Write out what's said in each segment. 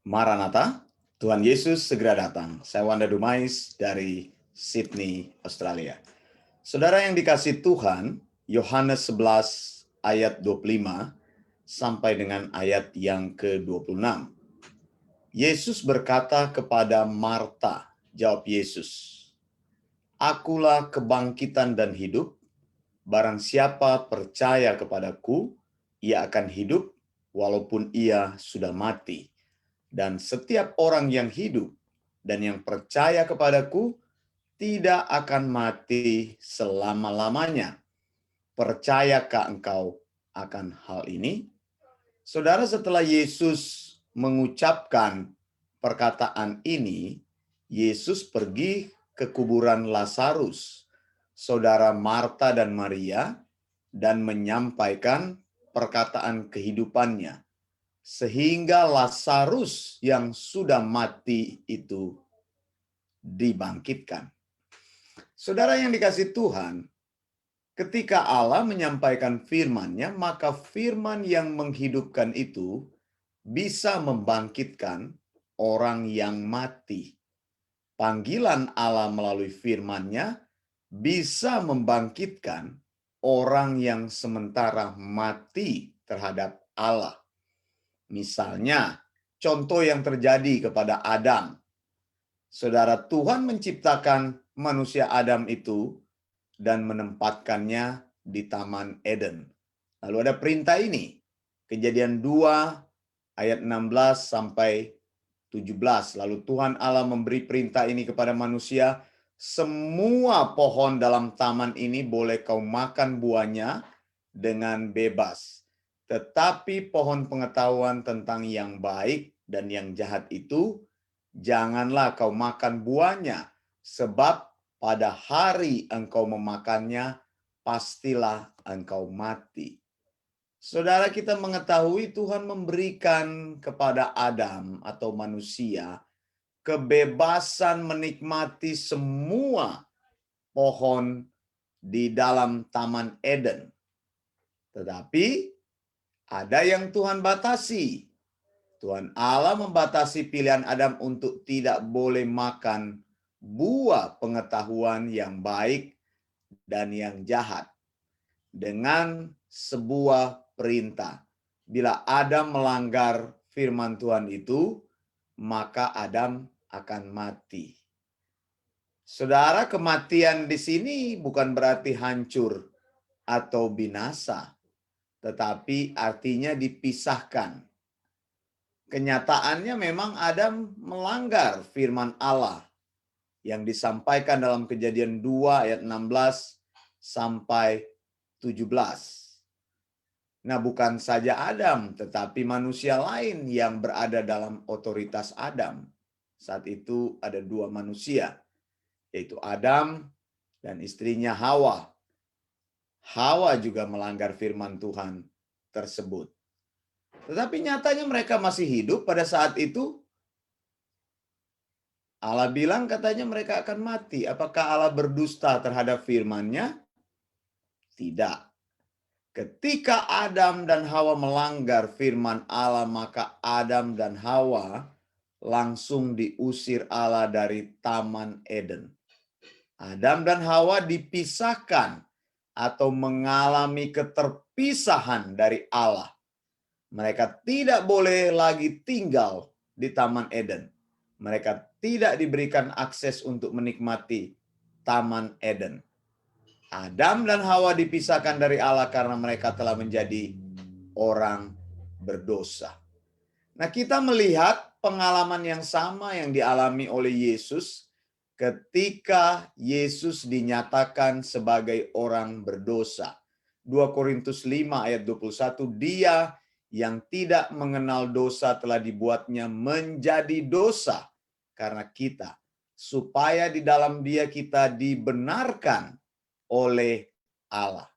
Maranatha, Tuhan Yesus segera datang. Saya Wanda Dumais dari Sydney, Australia. Saudara yang dikasihi Tuhan, Yohanes 11 ayat 25 sampai dengan ayat yang ke-26. Yesus berkata kepada Marta, jawab Yesus, "Akulah kebangkitan dan hidup. Barang siapa percaya kepadaku, ia akan hidup walaupun ia sudah mati. Dan setiap orang yang hidup dan yang percaya kepadaku tidak akan mati selama-lamanya. Percayakah engkau akan hal ini?" Saudara, setelah Yesus mengucapkan perkataan ini, Yesus pergi ke kuburan Lazarus, saudara Marta dan Maria, dan menyampaikan perkataan kehidupannya. Sehingga Lazarus yang sudah mati itu dibangkitkan. Saudara yang dikasihi Tuhan, ketika Allah menyampaikan firman-Nya, maka firman yang menghidupkan itu bisa membangkitkan orang yang mati. Panggilan Allah melalui firman-Nya bisa membangkitkan orang yang sementara mati terhadap Allah. Misalnya, contoh yang terjadi kepada Adam. Saudara, Tuhan menciptakan manusia Adam itu dan menempatkannya di Taman Eden. Lalu ada perintah ini, Kejadian 2 ayat 16 sampai 17. Lalu Tuhan Allah memberi perintah ini kepada manusia, "Semua pohon dalam taman ini boleh kau makan buahnya dengan bebas. Tetapi pohon pengetahuan tentang yang baik dan yang jahat itu, janganlah kau makan buahnya, sebab pada hari engkau memakannya, pastilah engkau mati." Saudara, kita mengetahui Tuhan memberikan kepada Adam atau manusia kebebasan menikmati semua pohon di dalam Taman Eden. Tetapi ada yang Tuhan batasi. Tuhan Allah membatasi pilihan Adam untuk tidak boleh makan buah pengetahuan yang baik dan yang jahat dengan sebuah perintah. Bila Adam melanggar firman Tuhan itu, maka Adam akan mati. Saudara, kematian di sini bukan berarti hancur atau binasa, tetapi artinya dipisahkan. Kenyataannya memang Adam melanggar firman Allah yang disampaikan dalam Kejadian 2 ayat 16 sampai 17. Nah, bukan saja Adam, tetapi manusia lain yang berada dalam otoritas Adam. Saat itu ada dua manusia, yaitu Adam dan istrinya Hawa. Hawa juga melanggar firman Tuhan tersebut. Tetapi nyatanya mereka masih hidup pada saat itu. Allah bilang katanya mereka akan mati. Apakah Allah berdusta terhadap firman-Nya? Tidak. Ketika Adam dan Hawa melanggar firman Allah, maka Adam dan Hawa langsung diusir Allah dari Taman Eden. Adam dan Hawa dipisahkan atau mengalami keterpisahan dari Allah. Mereka tidak boleh lagi tinggal di Taman Eden. Mereka tidak diberikan akses untuk menikmati Taman Eden. Adam dan Hawa dipisahkan dari Allah karena mereka telah menjadi orang berdosa. Nah, kita melihat pengalaman yang sama yang dialami oleh Yesus ketika Yesus dinyatakan sebagai orang berdosa. 2 Korintus 5 ayat 21, "Dia yang tidak mengenal dosa telah dibuatnya menjadi dosa karena kita, supaya di dalam Dia kita dibenarkan oleh Allah."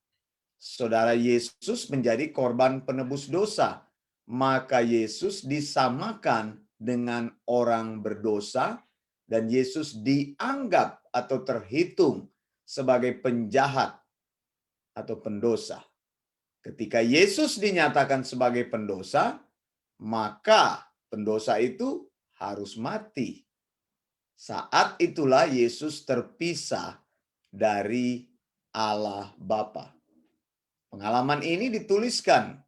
Saudara, Yesus menjadi korban penebus dosa. Maka Yesus disamakan dengan orang berdosa dan Yesus dianggap atau terhitung sebagai penjahat atau pendosa. Ketika Yesus dinyatakan sebagai pendosa, maka pendosa itu harus mati. Saat itulah Yesus terpisah dari Allah Bapa. Pengalaman ini dituliskan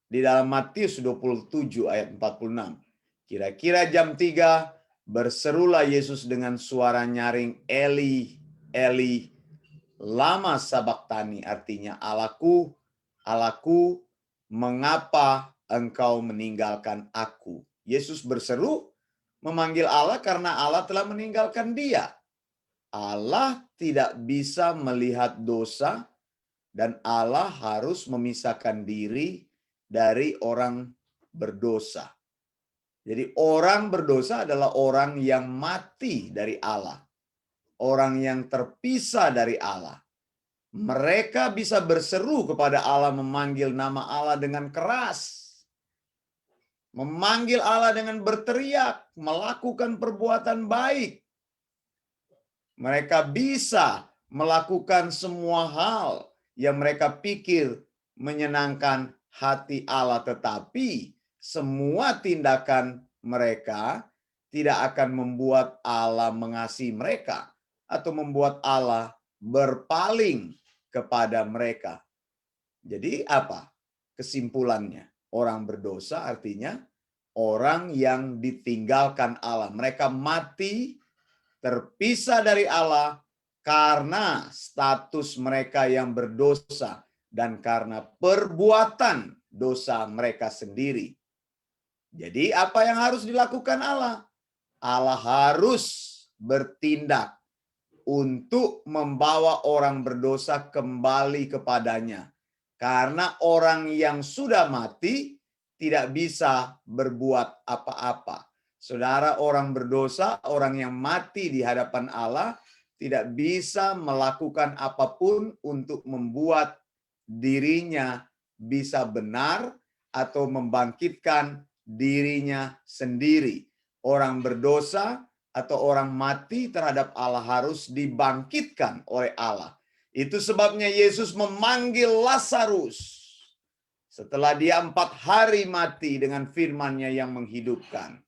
di dalam Matius 27 ayat 46. Kira-kira jam 3 berserulah Yesus dengan suara nyaring, Eli, Eli, lama sabaktani, artinya Allahku, Allahku, mengapa engkau meninggalkan aku? Yesus berseru memanggil Allah karena Allah telah meninggalkan dia. Allah tidak bisa melihat dosa dan Allah harus memisahkan diri dari orang berdosa. Jadi orang berdosa adalah orang yang mati dari Allah. Orang yang terpisah dari Allah. Mereka bisa berseru kepada Allah, memanggil nama Allah dengan keras. Memanggil Allah dengan berteriak, melakukan perbuatan baik. Mereka bisa melakukan semua hal yang mereka pikir menyenangkan hati Allah, tetapi semua tindakan mereka tidak akan membuat Allah mengasihi mereka atau membuat Allah berpaling kepada mereka. Jadi apa kesimpulannya? Orang berdosa artinya orang yang ditinggalkan Allah. Mereka mati terpisah dari Allah karena status mereka yang berdosa dan karena perbuatan dosa mereka sendiri. Jadi apa yang harus dilakukan Allah? Allah harus bertindak untuk membawa orang berdosa kembali kepadanya. Karena orang yang sudah mati tidak bisa berbuat apa-apa. Saudara, orang berdosa, orang yang mati di hadapan Allah, tidak bisa melakukan apapun untuk membuat dirinya bisa benar atau membangkitkan dirinya sendiri. Orang berdosa atau orang mati terhadap Allah harus dibangkitkan oleh Allah. Itu sebabnya Yesus memanggil Lazarus setelah dia 4 hari mati dengan firman-Nya yang menghidupkan.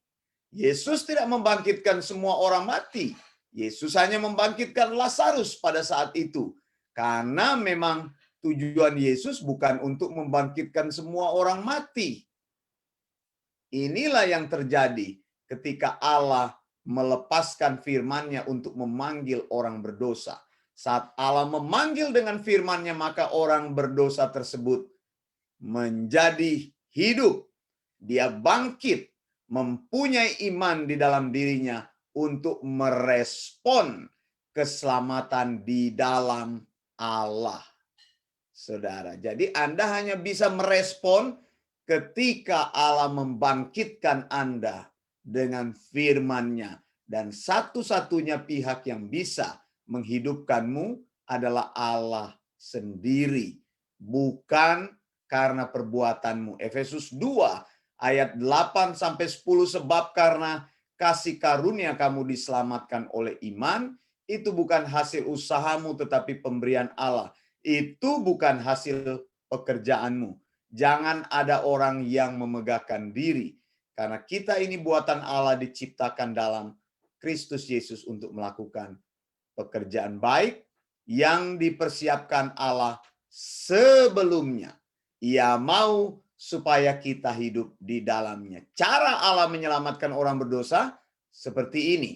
Yesus tidak membangkitkan semua orang mati. Yesus hanya membangkitkan Lazarus pada saat itu. Karena memang tujuan Yesus bukan untuk membangkitkan semua orang mati. Inilah yang terjadi ketika Allah melepaskan firman-Nya untuk memanggil orang berdosa. Saat Allah memanggil dengan firman-Nya, maka orang berdosa tersebut menjadi hidup. Dia bangkit, mempunyai iman di dalam dirinya untuk merespon keselamatan di dalam Allah. Saudara, jadi Anda hanya bisa merespon ketika Allah membangkitkan Anda dengan firman-Nya. Dan satu-satunya pihak yang bisa menghidupkanmu adalah Allah sendiri. Bukan karena perbuatanmu. Efesus 2 ayat 8-10, sebab karena kasih karunia kamu diselamatkan oleh iman, itu bukan hasil usahamu tetapi pemberian Allah. Itu bukan hasil pekerjaanmu. Jangan ada orang yang memegahkan diri. Karena kita ini buatan Allah, diciptakan dalam Kristus Yesus untuk melakukan pekerjaan baik yang dipersiapkan Allah sebelumnya. Ia mau supaya kita hidup di dalamnya. Cara Allah menyelamatkan orang berdosa seperti ini.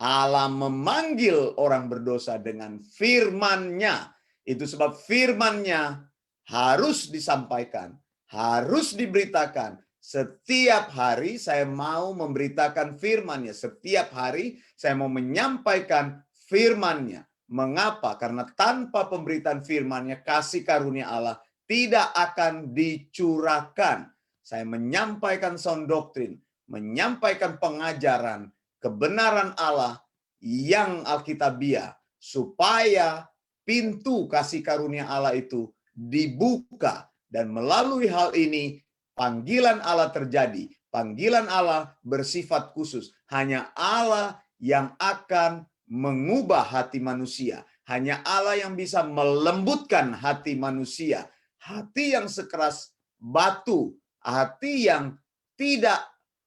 Allah memanggil orang berdosa dengan firman-Nya. Itu sebab firman-Nya harus disampaikan, harus diberitakan. Setiap hari saya mau memberitakan firman-Nya. Setiap hari saya mau menyampaikan firman-Nya. Mengapa? Karena tanpa pemberitaan firman-Nya, kasih karunia Allah tidak akan dicurahkan. Saya menyampaikan sound doktrin, menyampaikan pengajaran, kebenaran Allah yang alkitabiah, supaya pintu kasih karunia Allah itu dibuka. Dan melalui hal ini, panggilan Allah terjadi. Panggilan Allah bersifat khusus. Hanya Allah yang akan mengubah hati manusia. Hanya Allah yang bisa melembutkan hati manusia. Hati yang sekeras batu, hati yang tidak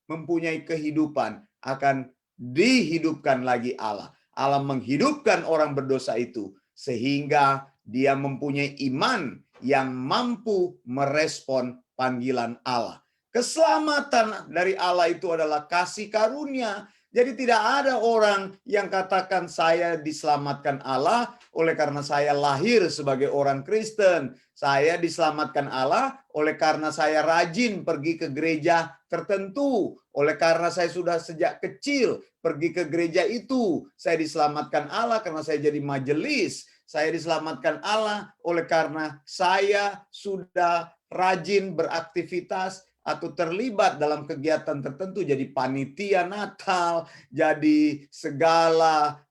mempunyai kehidupan, akan dihidupkan lagi Allah. Allah menghidupkan orang berdosa itu sehingga dia mempunyai iman yang mampu merespon panggilan Allah. Keselamatan dari Allah itu adalah kasih karunia. Jadi tidak ada orang yang katakan saya diselamatkan Allah oleh karena saya lahir sebagai orang Kristen. Saya diselamatkan Allah oleh karena saya rajin pergi ke gereja tertentu. Oleh karena saya sudah sejak kecil pergi ke gereja itu. Saya diselamatkan Allah karena saya jadi majelis. Saya diselamatkan Allah oleh karena saya sudah rajin beraktivitas atau terlibat dalam kegiatan tertentu, jadi panitia Natal, jadi segala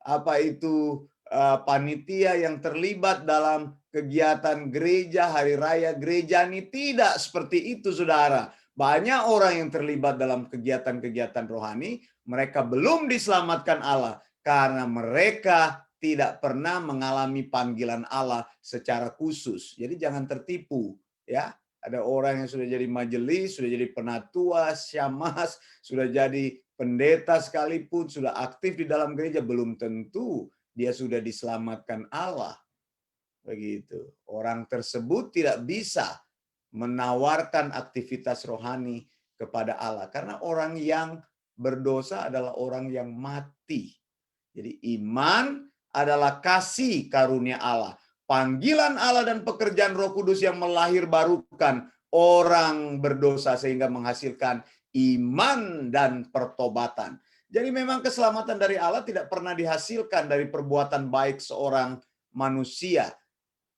panitia yang terlibat dalam kegiatan gereja, hari raya gereja. Ini tidak seperti itu, saudara. Banyak orang yang terlibat dalam kegiatan-kegiatan rohani, mereka belum diselamatkan Allah karena mereka tidak pernah mengalami panggilan Allah secara khusus. Jadi jangan tertipu, ya. Ada orang yang sudah jadi majelis, sudah jadi penatua, syamaz, sudah jadi pendeta sekalipun, sudah aktif di dalam gereja, belum tentu dia sudah diselamatkan Allah. Begitu. Orang tersebut tidak bisa menawarkan aktivitas rohani kepada Allah karena orang yang berdosa adalah orang yang mati. Jadi iman adalah kasih karunia Allah. Panggilan Allah dan pekerjaan Roh Kudus yang melahirbarukan orang berdosa sehingga menghasilkan iman dan pertobatan. Jadi memang keselamatan dari Allah tidak pernah dihasilkan dari perbuatan baik seorang manusia.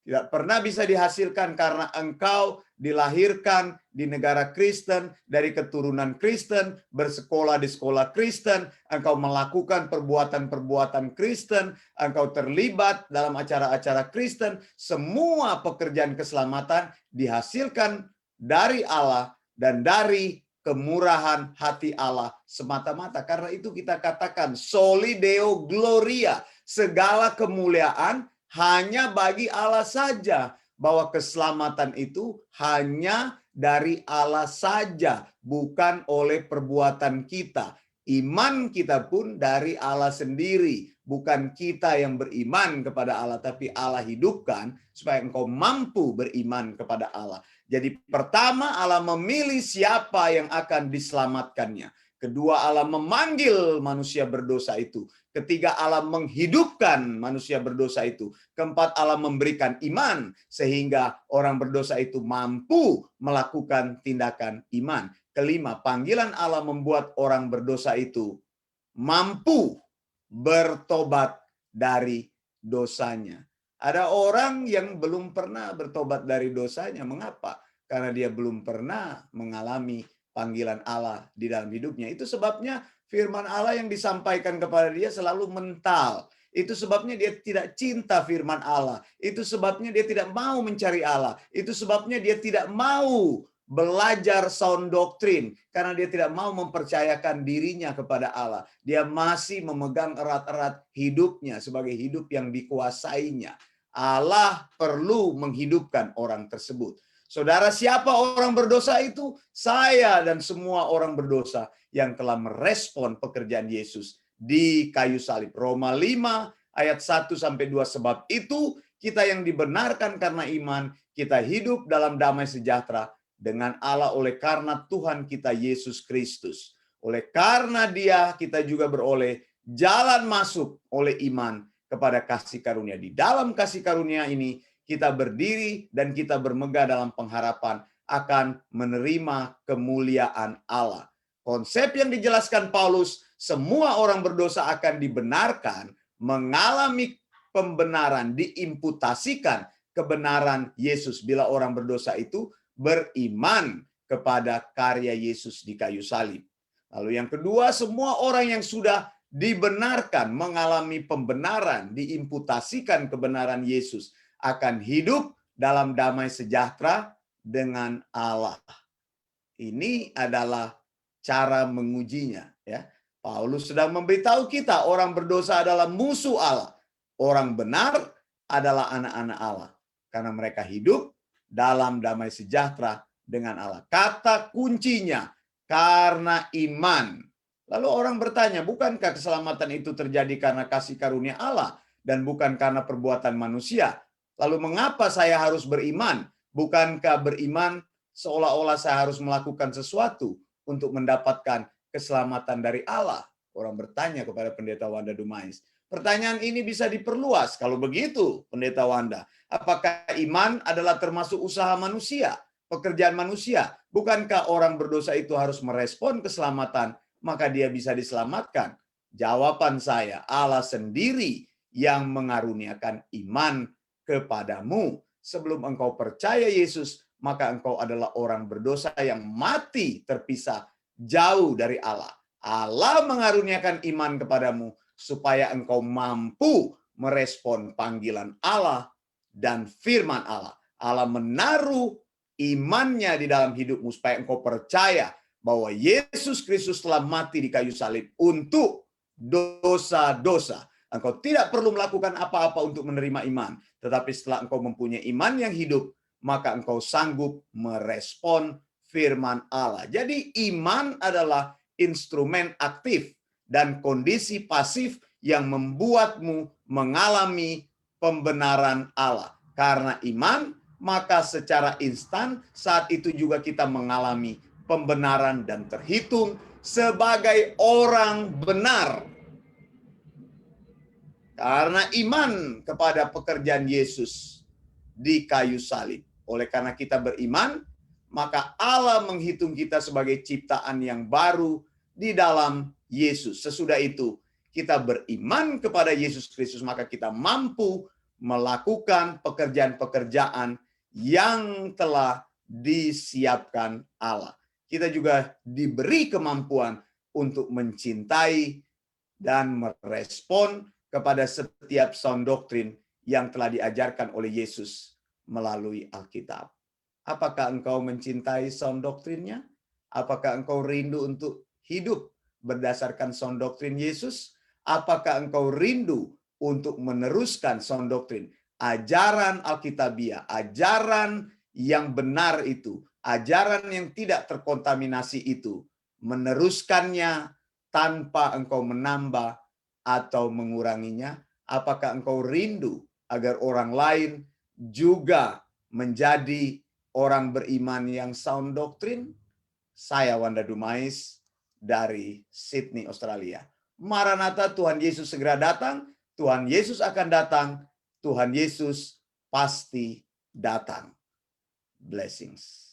Tidak pernah bisa dihasilkan karena engkau dilahirkan di negara Kristen, dari keturunan Kristen, bersekolah di sekolah Kristen, engkau melakukan perbuatan-perbuatan Kristen, engkau terlibat dalam acara-acara Kristen. Semua pekerjaan keselamatan dihasilkan dari Allah dan dari kemurahan hati Allah semata-mata. Karena itu kita katakan soli Deo gloria, segala kemuliaan hanya bagi Allah saja, bahwa keselamatan itu hanya dari Allah saja, bukan oleh perbuatan kita. Iman kita pun dari Allah sendiri, bukan kita yang beriman kepada Allah, tapi Allah hidupkan supaya engkau mampu beriman kepada Allah. Jadi pertama, Allah memilih siapa yang akan diselamatkannya. Kedua, Allah memanggil manusia berdosa itu. Ketiga, Allah menghidupkan manusia berdosa itu. Keempat, Allah memberikan iman sehingga orang berdosa itu mampu melakukan tindakan iman. Kelima, panggilan Allah membuat orang berdosa itu mampu bertobat dari dosanya. Ada orang yang belum pernah bertobat dari dosanya. Mengapa? Karena dia belum pernah mengalami panggilan Allah di dalam hidupnya. Itu sebabnya firman Allah yang disampaikan kepada dia selalu mental. Itu sebabnya dia tidak cinta firman Allah. Itu sebabnya dia tidak mau mencari Allah. Itu sebabnya dia tidak mau belajar sound doktrin. Karena dia tidak mau mempercayakan dirinya kepada Allah. Dia masih memegang erat-erat hidupnya sebagai hidup yang dikuasainya. Allah perlu menghidupkan orang tersebut. Saudara, siapa orang berdosa itu? Saya dan semua orang berdosa yang telah merespon pekerjaan Yesus di kayu salib. Roma 5 ayat 1-2. Sebab itu kita yang dibenarkan karena iman, kita hidup dalam damai sejahtera dengan Allah oleh karena Tuhan kita Yesus Kristus. Oleh karena Dia kita juga beroleh jalan masuk oleh iman kepada kasih karunia. Di dalam kasih karunia ini kita berdiri dan kita bermegah dalam pengharapan akan menerima kemuliaan Allah. Konsep yang dijelaskan Paulus, semua orang berdosa akan dibenarkan, mengalami pembenaran, diimputasikan kebenaran Yesus bila orang berdosa itu beriman kepada karya Yesus di kayu salib. Lalu yang kedua, semua orang yang sudah dibenarkan, mengalami pembenaran, diimputasikan kebenaran Yesus, akan hidup dalam damai sejahtera dengan Allah. Ini adalah cara mengujinya, ya. Paulus sedang memberitahu kita orang berdosa adalah musuh Allah. Orang benar adalah anak-anak Allah karena mereka hidup dalam damai sejahtera dengan Allah. Kata kuncinya, karena iman. Lalu orang bertanya, bukankah keselamatan itu terjadi karena kasih karunia Allah dan bukan karena perbuatan manusia? Lalu mengapa saya harus beriman? Bukankah beriman seolah-olah saya harus melakukan sesuatu untuk mendapatkan keselamatan dari Allah? Orang bertanya kepada Pendeta Wanda Dumais. Pertanyaan ini bisa diperluas. Kalau begitu, Pendeta Wanda, apakah iman adalah termasuk usaha manusia, pekerjaan manusia? Bukankah orang berdosa itu harus merespon keselamatan maka dia bisa diselamatkan? Jawaban saya, Allah sendiri yang mengaruniakan iman kepadamu. Sebelum engkau percaya Yesus, maka engkau adalah orang berdosa yang mati terpisah jauh dari Allah. Allah mengaruniakan iman kepadamu supaya engkau mampu merespon panggilan Allah dan firman Allah. Allah menaruh imannya di dalam hidupmu supaya engkau percaya bahwa Yesus Kristus telah mati di kayu salib untuk dosa-dosa. Engkau tidak perlu melakukan apa-apa untuk menerima iman. Tetapi setelah engkau mempunyai iman yang hidup, maka engkau sanggup merespon firman Allah. Jadi iman adalah instrumen aktif dan kondisi pasif yang membuatmu mengalami pembenaran Allah. Karena iman, maka secara instan saat itu juga kita mengalami pembenaran dan terhitung sebagai orang benar. Karena iman kepada pekerjaan Yesus di kayu salib. Oleh karena kita beriman, maka Allah menghitung kita sebagai ciptaan yang baru di dalam Yesus. Sesudah itu, kita beriman kepada Yesus Kristus, maka kita mampu melakukan pekerjaan-pekerjaan yang telah disiapkan Allah. Kita juga diberi kemampuan untuk mencintai dan merespon kepada setiap sound doktrin yang telah diajarkan oleh Yesus melalui Alkitab. Apakah engkau mencintai sound doktrinnya? Apakah engkau rindu untuk hidup berdasarkan sound doktrin Yesus? Apakah engkau rindu untuk meneruskan sound doktrin, ajaran Alkitabiah, ajaran yang benar itu, ajaran yang tidak terkontaminasi itu, meneruskannya tanpa engkau menambah atau menguranginya? Apakah engkau rindu agar orang lain juga menjadi orang beriman yang sound doktrin? Saya Wanda Dumais dari Sydney, Australia. Maranatha, Tuhan Yesus segera datang. Tuhan Yesus akan datang. Tuhan Yesus pasti datang. Blessings.